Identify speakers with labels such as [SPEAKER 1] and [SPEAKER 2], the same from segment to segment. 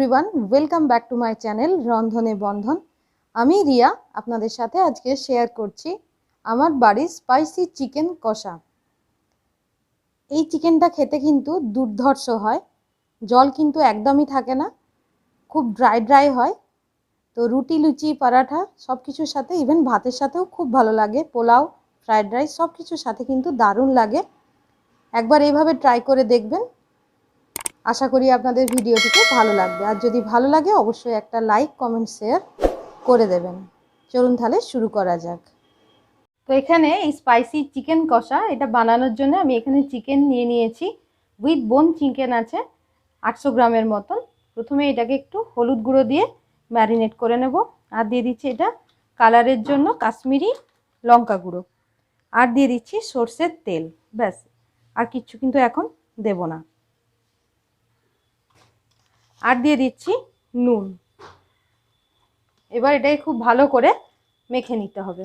[SPEAKER 1] Everyone, welcome back to my channel Rondhone Bondhon. আমি রিয়া আপনাদের সাথে আজকে শেয়ার করছি আমার বাড়ির স্পাইসি চিকেন কষা। এই চিকেনটা খেতে কিন্তু দুর্ধর্ষ হয়, জল কিন্তু একদমই থাকে না, খুব ড্রাই হয়। তো রুটি, লুচি, পরাঠা সব কিছুর সাথে, ইভেন ভাতের সাথেও খুব ভালো লাগে, পোলাও, ফ্রাইড রাইস সব কিছুর সাথে কিন্তু দারুণ লাগে। একবার এইভাবে ট্রাই করে দেখবেন, আশা করি আপনাদের ভিডিওটিকে ভালো লাগবে। আর যদি ভালো লাগে অবশ্যই একটা লাইক, কমেন্ট, শেয়ার করে দেবেন। চলুন তাহলে শুরু করা যাক। তো এখানে এই স্পাইসি চিকেন কষা এটা বানানোর জন্য আমি এখানে চিকেন নিয়ে নিয়েছি, উইথ বোন চিকেন আছে 800 গ্রামের মতন। প্রথমে এটাকে একটু হলুদ গুঁড়ো দিয়ে ম্যারিনেট করে নেব। আর দিয়ে দিচ্ছি এটা কালারের জন্য কাশ্মীরি লঙ্কা গুঁড়ো, আর দিয়ে দিচ্ছি সর্ষের তেল। ব্যাস, আর কিচ্ছু কিন্তু এখন দেব না। আর দিয়ে দিচ্ছি নুন। এবার এটাকে খুব ভালো করে মেখে নিতে হবে।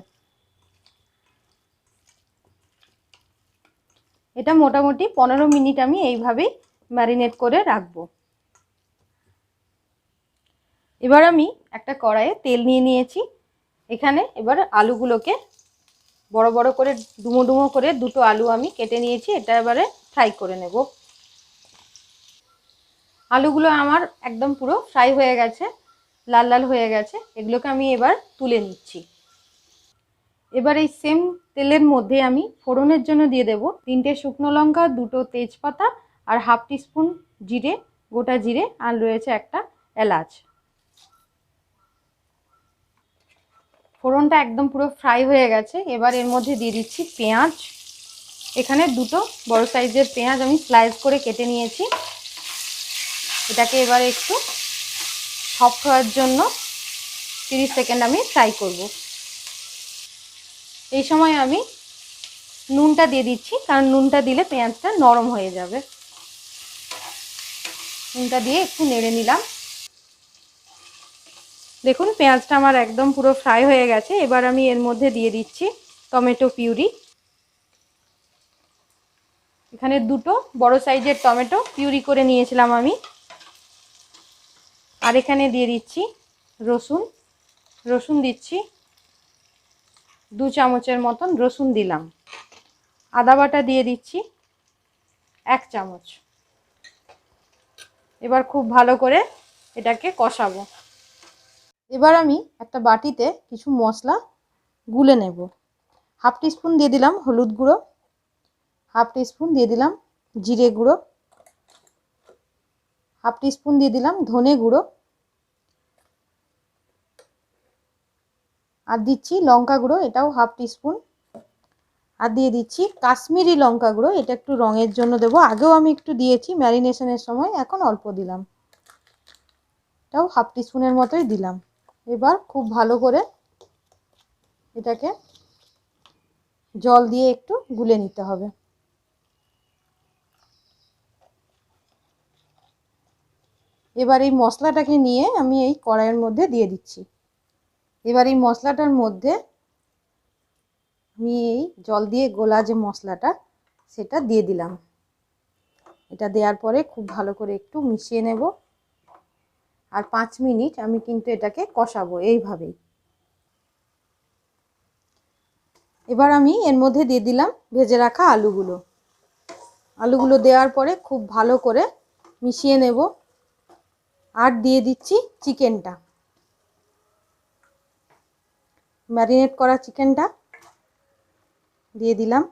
[SPEAKER 1] এটা মোটামুটি 15 মিনিট আমি এইভাবেই ম্যারিনেট করে রাখবো। এবার আমি একটা কড়াইয়ে তেল নিয়ে নিয়েছি। এখানে এবার আলুগুলোকে বড় বড় করে ডুমো ডুমো করে দুটো আলু আমি কেটে নিয়েছি, এটা এবারে ফ্রাই করে নেব। আলুগুলো আমার একদম পুরো ফ্রাই হয়ে গেছে, লাল লাল হয়ে গেছে। এগুলোকে আমি এবার তুলে নিচ্ছি। এবার এই সেম তেলের মধ্যে আমি ফোড়নের জন্য দিয়ে দেব 3টে শুকনো লঙ্কা, 2টো তেজপাতা, আর হাফ টিস্পুন জিরে, গোটা জিরে, আর রয়েছে একটা এলাচ। ফোড়নটা একদম পুরো ফ্রাই হয়ে গেছে। এবার এর মধ্যে দিয়ে দিচ্ছি পেঁয়াজ। এখানে 2টো বড় সাইজের পেঁয়াজ আমি স্লাইস করে কেটে নিয়েছি। এটাকে এবার একটু সফট হওয়ার জন্য 30 সেকেন্ড আমি ফ্রাই করব। এই সময় আমি নুনটা দিয়ে দিচ্ছি, কারণ নুনটা দিলে পেঁয়াজটা নরম হয়ে যাবে। নুনটা দিয়ে একটু নেড়ে নিলাম। দেখুন পেঁয়াজটা আমার একদম পুরো ফ্রাই হয়ে গেছে। এবার আমি এর মধ্যে দিয়ে দিচ্ছি টমেটো পিউরি। এখানে 2টো বড় সাইজের টমেটো পিউরি করে নিয়েছিলাম আমি। আর এখানে দিয়ে দিচ্ছি রসুন দিচ্ছি 2 চামচের মতন রসুন দিলাম। আদা বাটা দিয়ে দিচ্ছি 1 চামচ। এবার খুব ভালো করে এটাকে কষাবো। এবার আমি একটা বাটিতে কিছু মশলা গুলে নেব। হাফ টিস্পুন দিয়ে দিলাম হলুদ গুঁড়ো, হাফ টিস্পুন দিয়ে দিলাম জিরে গুঁড়ো, হাফ টিস্পুন দিয়ে দিলাম ধনে গুঁড়ো, আর দিচ্ছি লঙ্কা গুঁড়ো, এটাও হাফ টিস্পুন, আর দিয়ে দিচ্ছি কাশ্মীরি লঙ্কা গুঁড়ো, এটা একটু রঙের জন্য দেবো। আগেও আমি একটু দিয়েছি ম্যারিনেশনের সময়, এখন অল্প দিলাম। এটাও হাফ টিস্পুনের মতোই দিলাম। এবার খুব ভালো করে এটাকে জল দিয়ে একটু গুলে নিতে হবে। এবার এই মশলাটাকে নিয়ে আমি এই কড়াইয়ের মধ্যে দিয়ে দিচ্ছি। এবার এই মশলাটার মধ্যে আমি এই জল দিয়ে গোলা যে মশলাটা সেটা দিয়ে দিলাম। এটা দেওয়ার পরে খুব ভালো করে একটু মিশিয়ে নেব। আর 5 মিনিট আমি কিন্তু এটাকে কষাবো এইভাবেই। এবার আমি এর মধ্যে দিয়ে দিলাম ভেজে রাখা আলুগুলো দেওয়ার পরে খুব ভালো করে মিশিয়ে নেব। আর দিয়ে দিচ্ছি চিকেনটা, ম্যারিনেট করা চিকেনটা দিয়ে দিলাম।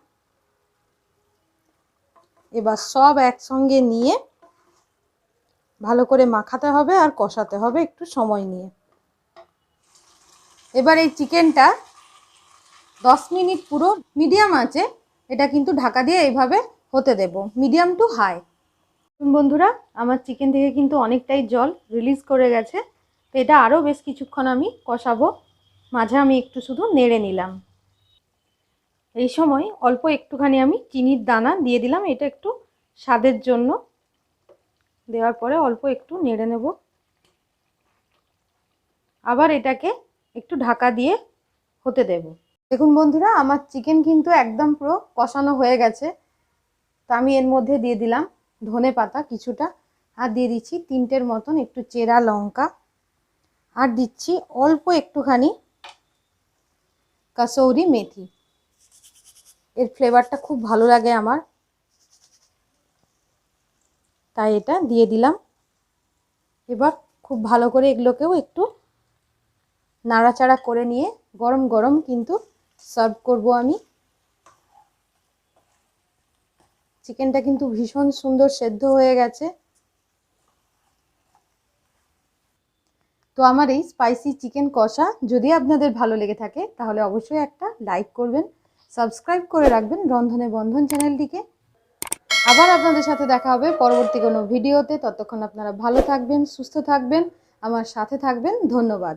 [SPEAKER 1] এবার সব একসঙ্গে নিয়ে ভালো করে মাখাতে হবে আর কষাতে হবে একটু সময় নিয়ে। এবার এই চিকেনটা 10 মিনিট পুরো মিডিয়াম আঁচে এটা কিন্তু ঢাকা দিয়ে এইভাবে হতে দেব, মিডিয়াম টু হাই। বন্ধুরা, আমার চিকেন থেকে কিন্তু অনেকটাই জল রিলিজ করে গেছে। তো এটা আরও বেশ কিছুক্ষণ আমি কষাবো। মাঝে আমি একটু শুধু নেড়ে নিলাম। এই সময় অল্প একটুখানি আমি চিনির দানা দিয়ে দিলাম, এটা একটু স্বাদের জন্য। দেওয়ার পরে অল্প একটু নেড়ে নেব। আবার এটাকে একটু ঢাকা দিয়ে হতে দেব। দেখুন বন্ধুরা, আমার চিকেন কিন্তু একদম পুরো কষানো হয়ে গেছে। তো আমি এর মধ্যে দিয়ে দিলাম ধনে পাতা কিছুটা, আর দিয়ে দিচ্ছি 3টের মতন একটু চেরা লঙ্কা, আর দিচ্ছি অল্প একটুখানি কাসৌরি মেথি। এর ফ্লেভারটা খুব ভালো লাগে আমার, তাই এটা দিয়ে দিলাম। এবার খুব ভালো করে এগুলোকেও একটু নাড়াচাড়া করে নিয়ে গরম গরম কিন্তু সার্ভ করব আমি। চিকেনটা কিন্তু ভীষণ সুন্দর সেদ্ধ হয়ে গেছে। তো আমার এই স্পাইসি চিকেন কষা যদি আপনাদের ভালো লেগে থাকে তাহলে অবশ্যই একটা লাইক করবেন, সাবস্ক্রাইব করে রাখবেন রন্ধনে বন্ধন চ্যানেলটিকে। আবার আপনাদের সাথে দেখা হবে পরবর্তী কোনো ভিডিওতে। ততক্ষণ আপনারা ভালো থাকবেন, সুস্থ থাকবেন, আমার সাথে থাকবেন। ধন্যবাদ।